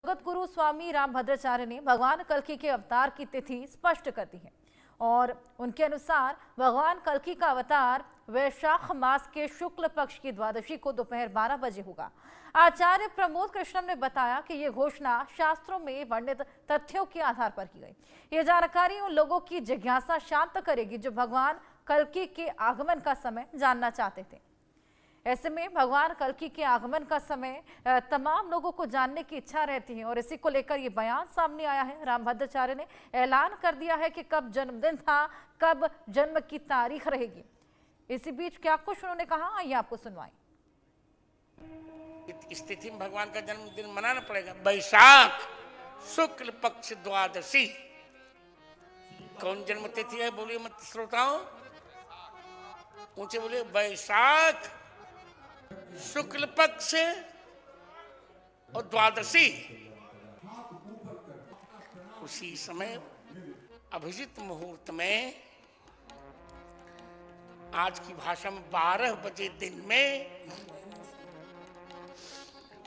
जगत गुरु स्वामी रामभद्राचार्य ने भगवान कल्कि के अवतार की तिथि स्पष्ट कर दी है और उनके अनुसार भगवान कल्कि का अवतार वैशाख मास के शुक्ल पक्ष की द्वादशी को दोपहर 12 बजे होगा। आचार्य प्रमोद कृष्णम ने बताया कि ये घोषणा शास्त्रों में वर्णित तथ्यों के आधार पर की गई। ये जानकारी उन लोगों की जिज्ञासा शांत करेगी जो भगवान कल्कि के आगमन का समय जानना चाहते थे। ऐसे में भगवान कल्कि के आगमन का समय तमाम लोगों को जानने की इच्छा रहती है और इसी को लेकर ये बयान सामने आया है। रामभद्राचार्य ने ऐलान कर दिया है कि कब जन्मदिन था, कब जन्म की तारीख रहेगी। इसी बीच क्या कुछ उन्होंने कहा, आइए आपको सुनवाएं। इस तिथि में भगवान का जन्मदिन मनाना पड़ेगा। वैशाख शुक्ल पक्ष द्वादशी कौन जन्म तिथि है बोलिए मत श्रोताओं, ऊंचे बोलिए। वैशाख शुक्ल पक्ष और द्वादशी, उसी समय अभिजित मुहूर्त में आज की भाषा में 12 बजे दिन में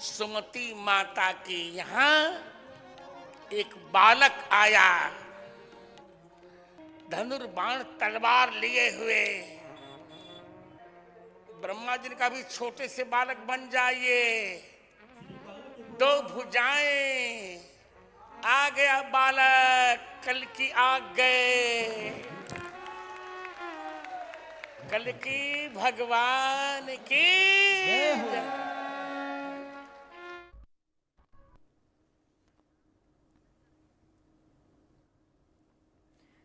सुमति माता के यहां एक बालक आया, धनुर्बाण तलवार लिए हुए। ब्रह्मा जी ने कहा भी छोटे से बालक बन जाइए, 2 भुजाएं, आ गया बालक, कल्कि आ गए। कल्कि भगवान की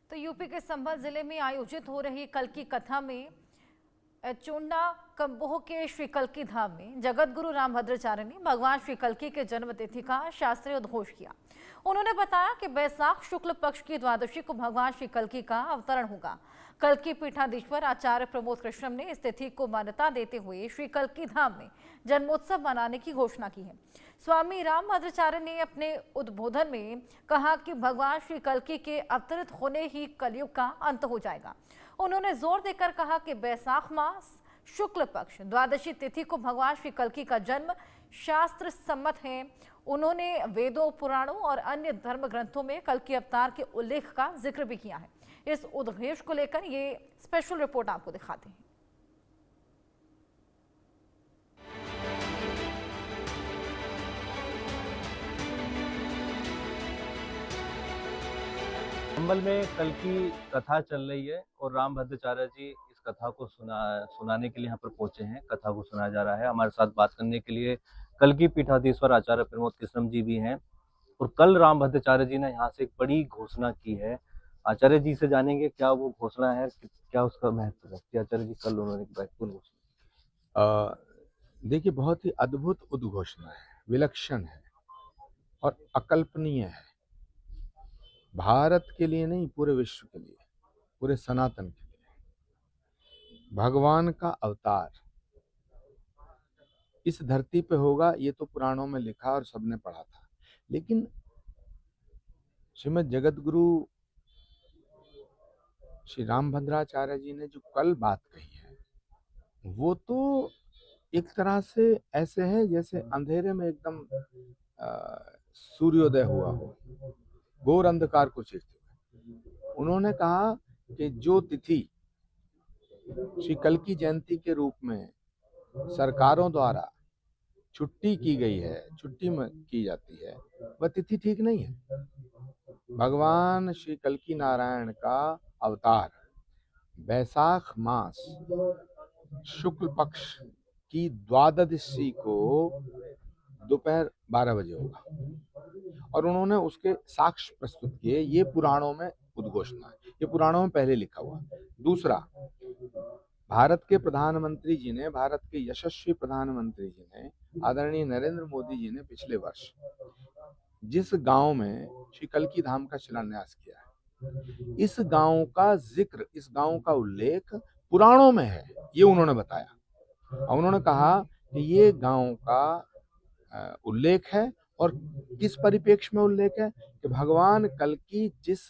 तो यूपी के संभल जिले में आयोजित हो रही कल्कि कथा में चोंडा कंबोह के श्री कल्कि धाम में जगत गुरु रामभद्राचार्य ने भगवान श्री कल्कि के जन्म तिथि का शास्त्रीय उद्घोष किया। उन्होंने बताया कि वैशाख शुक्ल पक्ष की द्वादशी को भगवान श्री कल्कि का अवतरण होगा। कल्कि पीठाधीश्वर आचार्य प्रमोद कृष्णम ने इस तिथि को मान्यता देते हुए श्री कल्कि धाम में जन्मोत्सव मनाने की घोषणा की है। स्वामी रामभद्राचार्य ने अपने उद्बोधन में कहा कि भगवान श्री कल्कि के अवतरित होने ही कलयुग का अंत हो जाएगा। उन्होंने जोर देकर कहा कि वैशाख मास शुक्ल पक्ष द्वादशी तिथि को भगवान श्री कल्कि का जन्म शास्त्र सम्मत है। उन्होंने वेदों, पुराणों और अन्य धर्म ग्रंथों में कल्कि अवतार के उल्लेख का जिक्र भी किया है। इस उद्घोष को लेकर ये स्पेशल रिपोर्ट आपको दिखाते हैं। संभल में कल्कि कथा चल रही है और रामभद्राचार्य जी इस कथा को सुनाने के लिए यहाँ पर पहुंचे हैं। कथा को सुनाया जा रहा है। हमारे साथ बात करने के लिए कल्कि पीठाधीश्वर आचार्य प्रमोद कृष्णम जी भी हैं और कल रामभद्राचार्य जी ने यहाँ से एक बड़ी घोषणा की है। आचार्य जी से जानेंगे क्या वो घोषणा है, क्या उसका महत्व है। आचार्य जी कल उन्होंने महत्वपूर्ण घोषणा, देखिए बहुत ही अद्भुत उद्घोषणा है, विलक्षण है और अकल्पनीय है। भारत के लिए नहीं, पूरे विश्व के लिए, पूरे सनातन के लिए भगवान का अवतार इस धरती पे होगा, ये तो पुराणों में लिखा और सबने पढ़ा था। लेकिन श्रीमद् जगत गुरु श्री रामभद्राचार्य जी ने जो कल बात कही है, वो तो एक तरह से ऐसे है जैसे अंधेरे में एकदम सूर्योदय हुआ हो, घोर अंधकार को चीरते हुए। उन्होंने कहा कि जो तिथि श्री कल्कि जयंती के रूप में सरकारों द्वारा छुट्टी की गई है, छुट्टी में की जाती है, वह तिथि ठीक नहीं है। भगवान श्री कल्कि नारायण का अवतार वैशाख मास शुक्ल पक्ष की द्वादशी को दोपहर 12 बजे होगा और उन्होंने उसके साक्ष्य प्रस्तुत किए। ये पुराणों में उद्घोषणा है, ये पुराणों में पहले लिखा हुआ। दूसरा, भारत के प्रधानमंत्री जी ने, भारत के यशस्वी प्रधानमंत्री जी ने, आदरणीय नरेंद्र मोदी जी ने पिछले वर्ष जिस गांव में श्री कल्कि धाम का शिलान्यास किया है, इस गांव का जिक्र, इस गांव का उल्लेख पुराणों में है, ये उन्होंने बताया। और उन्होंने कहा कि ये गांव का उल्लेख है और किस परिप्रेक्ष्य में उल्लेख है कि भगवान कल्कि जिस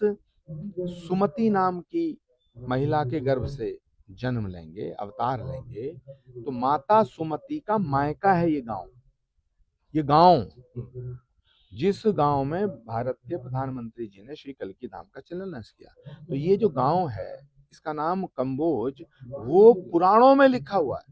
सुमति नाम की महिला के गर्भ से जन्म लेंगे, अवतार लेंगे, तो माता सुमति का मायका है ये गांव। ये गांव जिस गांव में भारत के प्रधानमंत्री जी ने श्री कल्की धाम का शिलान्यास किया। तो ये जो गांव है इसका नाम कंबोज, वो पुराणों में लिखा हुआ है।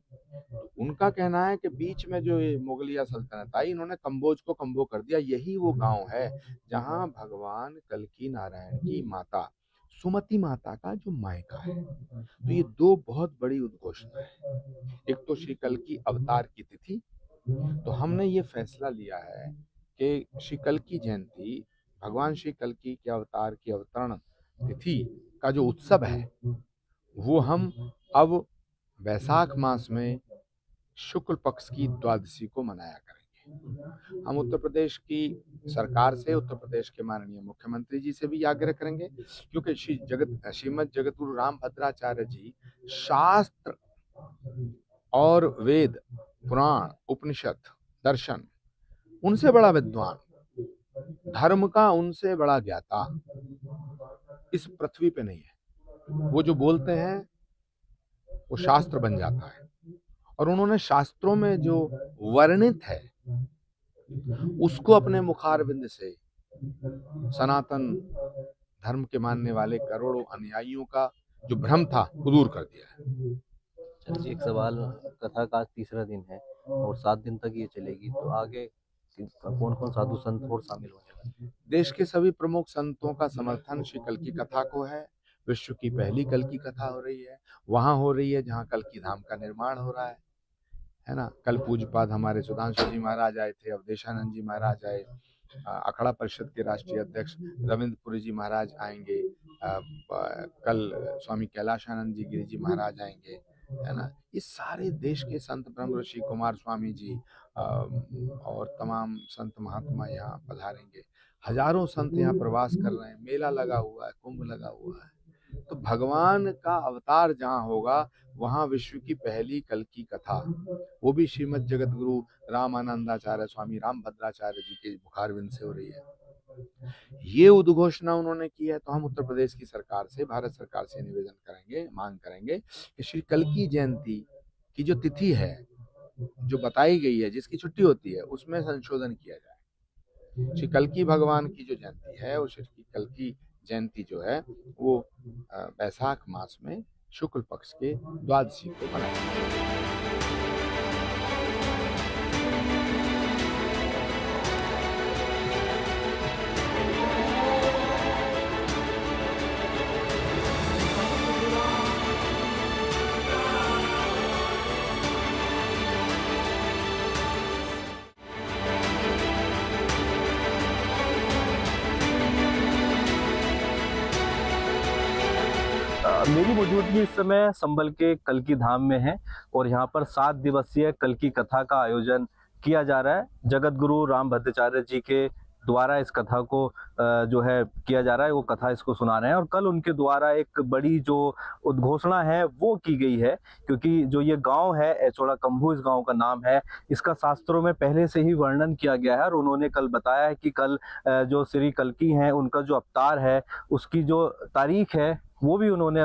उनका कहना है कि बीच में जो ये मुगलिया सल्तनत आई, इन्होंने कंबोज को कंबो कर दिया। यही वो गांव है जहां भगवान कल्की नारायण की माता सुमति माता का जो मायका है। तो ये दो बहुत बड़ी उद्घोषणा है। एक तो श्री कल्की अवतार की तिथि, तो हमने ये फैसला लिया है कि श्री कल्की जयंती, भगवान श्री कल्की के अवतार की अवतरण तिथि का जो उत्सव है वो हम अब वैशाख मास में शुक्ल पक्ष की द्वादशी को मनाया करेंगे। हम उत्तर प्रदेश की सरकार से, उत्तर प्रदेश के माननीय मुख्यमंत्री जी से भी आग्रह करेंगे, क्योंकि श्रीमद जगत गुरु रामभद्राचार्य जी शास्त्र और वेद, पुराण, उपनिषद, दर्शन, उनसे बड़ा विद्वान, धर्म का उनसे बड़ा ज्ञाता इस पृथ्वी पे नहीं है। वो जो बोलते हैं वो शास्त्र बन जाता है, और उन्होंने शास्त्रों में जो वर्णित है उसको अपने मुखारविंद से सनातन धर्म के मानने वाले करोड़ों अनुयायियों का जो भ्रम था वो दूर कर दिया है। चलिए, एक सवाल, कथा का आज तीसरा दिन है और 7 दिन तक ये चलेगी, तो आगे कौन कौन साधु संत और शामिल होने वाले हैं? देश के सभी प्रमुख संतों का समर्थन श्री कल्की कथा को है। विश्व की पहली कल्की कथा हो रही है, वहां हो रही है जहां कल्की धाम का निर्माण हो रहा है ना। कल पूज्यपाद हमारे सुधांशु जी महाराज आए थे, अवधेशानंद जी महाराज आए, अखाड़ा परिषद के राष्ट्रीय अध्यक्ष रविंद्रपुरी जी महाराज आएंगे, कल स्वामी कैलाशानंद जी गिरी जी महाराज आएंगे, है ना। इस सारे देश के संत ब्रह्म ऋषि कुमार स्वामी जी और तमाम संत महात्मा यहाँ पधारेंगे। हजारों संत यहाँ प्रवास कर रहे हैं, मेला लगा हुआ है, कुंभ लगा हुआ है। तो भगवान का अवतार जहाँ होगा वहाँ विश्व की पहली कल्की कथा, वो भी श्रीमद जगत गुरु रामानंदाचार्य स्वामी रामभद्राचार्य जी के मुखारविंद से हो रही है। ये उद्घोषणा उन्होंने की है। तो हम उत्तर प्रदेश की सरकार से, भारत सरकार से निवेदन करेंगे, मांग करेंगे कि श्री कल्की जयंती की जो तिथि है, जो बताई गई है, जिसकी छुट्टी होती है, उसमें संशोधन किया जाए। श्री कल्की भगवान की जो जयंती है, वो श्री कल्की जयंती जो है वो वैशाख मास में शुक्ल पक्ष के द्वादशी को मनाया जाए। मेरी मौजूदगी इस समय संभल के कल्की धाम में है और यहाँ पर 7 दिवसीय कल्की कथा का आयोजन किया जा रहा है। जगत गुरु रामभद्राचार्य जी के द्वारा इस कथा को जो है किया जा रहा है, वो कथा इसको सुना रहे हैं। और कल उनके द्वारा एक बड़ी जो उद्घोषणा है वो की गई है, क्योंकि जो ये गांव है एचोड़ा कंबू, इस गांव का नाम है, इसका शास्त्रों में पहले से ही वर्णन किया गया है। और उन्होंने कल बताया है कि कल जो श्री कल्की हैं उनका जो अवतार है उसकी जो तारीख है वो भी उन्होंने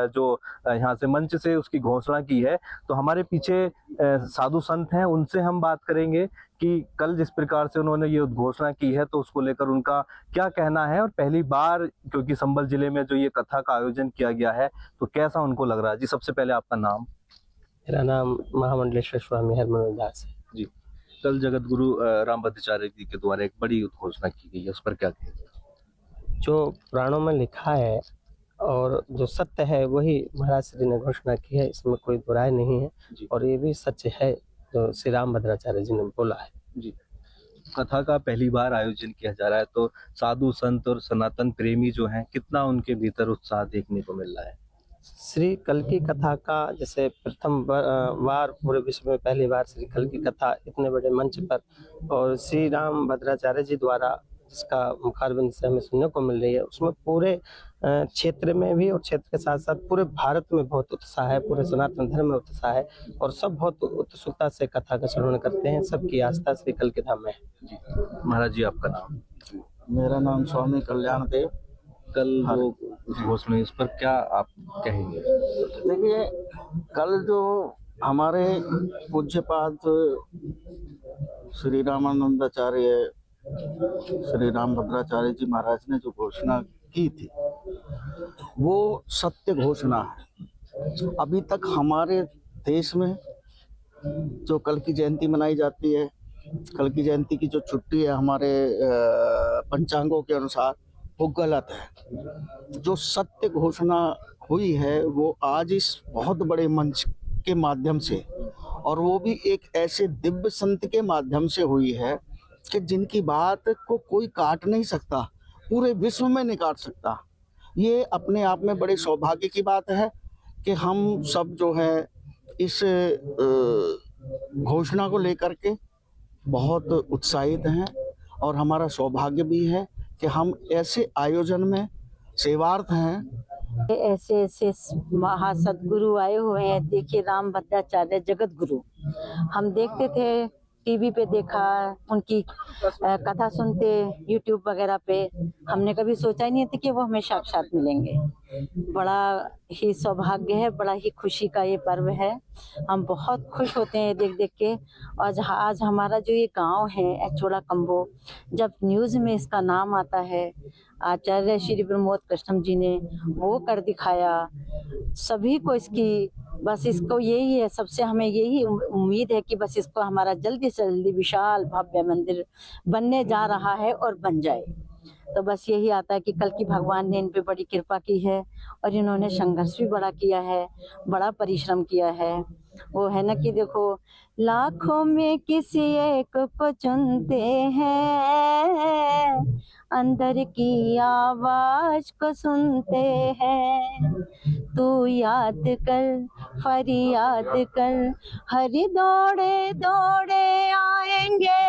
जो यहाँ से मंच से उसकी घोषणा की है। तो हमारे पीछे साधु संत हैं, उनसे हम बात करेंगे कि कल जिस प्रकार से उन्होंने ये उद्घोषणा की है तो उसको लेकर उनका क्या कहना है, और पहली बार क्योंकि संभल जिले में जो ये कथा का आयोजन किया गया है तो कैसा उनको लग रहा है। जी, सबसे पहले आपका नाम? मेरा नाम महामंडलेश्वर स्वामी हरमन दास है। जी, कल जगत गुरु रामभद्राचार्य जी के द्वारा एक बड़ी उद्घोषणा की गई है, उस पर क्या कहेंगे? जो पुराणों में लिखा है और जो सत्य है वही महाराज श्री ने घोषणा की है, इसमें कोई बुराई नहीं है। और ये भी सच है जो श्री रामभद्राचार्य जी ने बोला है। जी, कथा का पहली बार आयोजन किया जा रहा है, तो साधु संत और सनातन प्रेमी जो हैं, कितना उनके भीतर उत्साह देखने को मिल रहा है? श्री कल्की कथा का जैसे प्रथम बार पूरे विश्व में पहली बार श्री कल्की कथा इतने बड़े मंच पर और श्री रामभद्राचार्य जी द्वारा जिसका मुखारबिंद से हमें सुनने को मिल रही है, उसमें पूरे क्षेत्र में भी और क्षेत्र के साथ साथ पूरे भारत में बहुत उत्साह है, पूरे सनातन धर्म में उत्साह है और सब बहुत उत्सुकता से कथा का श्रवण करते हैं। सबकी आस्था श्री कल्की धाम में है। जी, महाराज जी आपका नाम? मेरा नाम स्वामी कल्याण देव। कल जो घोषणा, इस पर क्या आप कहेंगे? देखिए, कल जो हमारे पूज्यपाद श्री रामानंदाचार्य श्री रामभद्राचार्य जी महाराज ने जो घोषणा की थी वो सत्य घोषणा है। अभी तक हमारे देश में जो कल की जयंती मनाई जाती है, कल की जयंती की जो छुट्टी है हमारे पंचांगों के अनुसार, वो गलत है। जो सत्य घोषणा हुई है वो आज इस बहुत बड़े मंच के माध्यम से, और वो भी एक ऐसे दिव्य संत के माध्यम से हुई है कि जिनकी बात को कोई काट नहीं सकता, पूरे विश्व में नहीं काट सकता। ये अपने आप में बड़े सौभाग्य की बात है कि हम सब जो है इस घोषणा को लेकर के बहुत उत्साहित हैं, और हमारा सौभाग्य भी है कि हम ऐसे आयोजन में सेवार्थ हैं। ऐसे ऐसे महासदगुरु आए हुए हैं। देखिए रामभद्राचार्य जगत गुरु, हम देखते थे टीवी पे, देखा उनकी कथा सुनते यूट्यूब वगैरह पे, हमने कभी सोचा ही नहीं था कि वो हमें साक्षात मिलेंगे। बड़ा ही सौभाग्य है, बड़ा ही खुशी का ये पर्व है। हम बहुत खुश होते हैं देख देख के। आज हमारा जो ये गांव है एचोड़ा कम्बो, जब न्यूज़ में इसका नाम आता है, आचार्य श्री प्रमोद कृष्णम जी ने वो कर दिखाया सभी को। इसकी बस इसको यही है, सबसे हमें यही उम्मीद है कि बस इसको हमारा जल्दी से जल्दी विशाल भव्य मंदिर बनने जा रहा है और बन जाए। तो बस यही आता है कि कल की भगवान ने इन पे बड़ी कृपा की है, और इन्होंने संघर्ष भी बड़ा किया है, बड़ा परिश्रम किया है। वो है ना कि देखो, लाखों में किसी एक को चुनते हैं, अंदर की आवाज को सुनते हैं। तू याद कर, फरियाद कर, हरि दौड़े दौड़े आएंगे,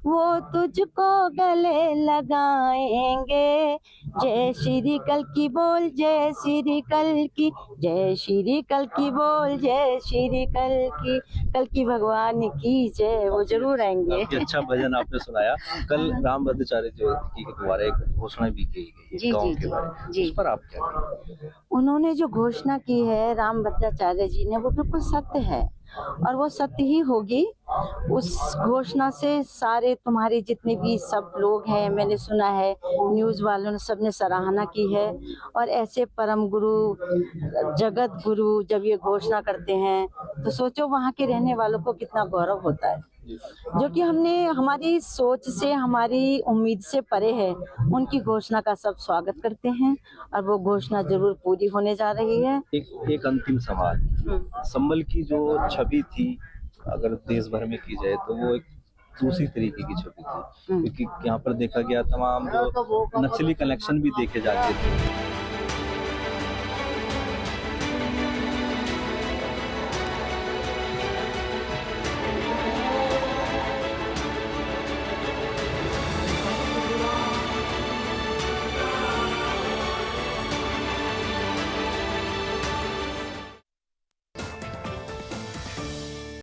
वो तुझको गले लगाएंगे। जय श्री कल की बोल, जय श्री कल की, जय श्री कल की बोल, जय श्री कल की भगवान की जय। वो जरूर आएंगे। काफी अच्छा भजन आपने सुनाया। कल रामभद्राचार्य जी के द्वारा एक घोषणा भी की गई गांव के बारे में, उस पर आप क्या कहेंगे? उन्होंने जो घोषणा की है रामभद्राचार्य जी ने, वो बिल्कुल सत्य है, और वो सत्य ही होगी। उस घोषणा से सारे तुम्हारे जितने भी सब लोग हैं, मैंने सुना है न्यूज़ वालों ने सबने सराहना की है। और ऐसे परम गुरु जगत गुरु जब ये घोषणा करते हैं तो सोचो वहाँ के रहने वालों को कितना गौरव होता है, जो कि हमने हमारी सोच से, हमारी उम्मीद से परे है। उनकी घोषणा का सब स्वागत करते हैं, और वो घोषणा जरूर पूरी होने जा रही है। एक अंतिम सवाल, संबल की जो छवि थी अगर देश भर में की जाए तो वो एक दूसरी तरीके की छवि थी, क्योंकि यहाँ पर देखा गया तमाम जो नक्सली कनेक्शन भी देखे जाते थे।